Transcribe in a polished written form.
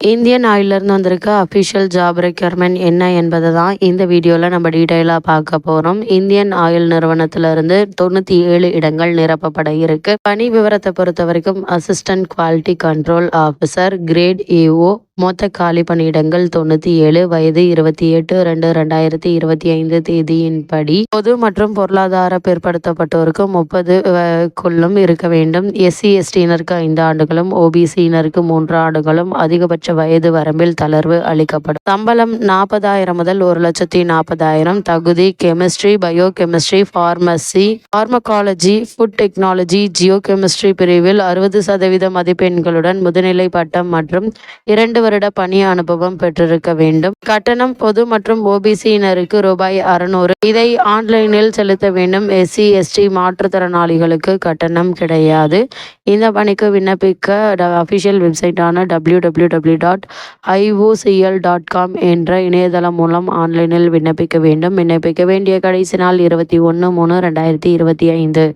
Indian ஆயிலிருந்து வந்திருக்க official job requirement என்ன என்பதை தான் இந்த வீடியோவில் நம்ம டீட்டெயிலாக பார்க்க போகிறோம். இந்தியன் ஆயில் நிறுவனத்திலிருந்து 97 இடங்கள் நிரப்பப்பட இருக்கு. பணி விவரத்தை பொறுத்த வரைக்கும் assistant quality control officer grade AO. மொத்த காலி பணியிடங்கள் 97. வயது 28/2/2025 தேதியின்படி பொது மற்றும் பொருளாதார பிற்படுத்தப்பட்டோருக்கு 30 இருக்க வேண்டும். SC STயினருக்கு 5 ஆண்டுகளும் OBCயினருக்கு 3 ஆண்டுகளும் அதிகபட்ச வயது வரம்பில் தளர்வு அளிக்கப்படும். சம்பளம் 40,000 முதல் 1,40,000. தகுதி chemistry, bio chemistry, pharmacy, pharmacology, food technology, Jio chemistry பிரிவில் 60% மதிப்பெண்களுடன் முதுநிலை பட்டம் மற்றும் 2 வருட பணி அனுபவம் பெற்றிருக்க வேண்டும். கட்டணம் பொது மற்றும் OBCயினருக்கு ₹600. இதை ஆன்லைனில் செலுத்த வேண்டும். SC ST மாற்றுத்திறனாளிகளுக்கு கட்டணம் கிடையாது. இந்த பணிக்கு விண்ணப்பிக்க அஃபிஷியல் வெப்சைட்டான www.iocl.com என்ற இணையதளம் மூலம் ஆன்லைனில் விண்ணப்பிக்க வேண்டும். விண்ணப்பிக்க வேண்டிய கடைசி நாள் 21/3/2025.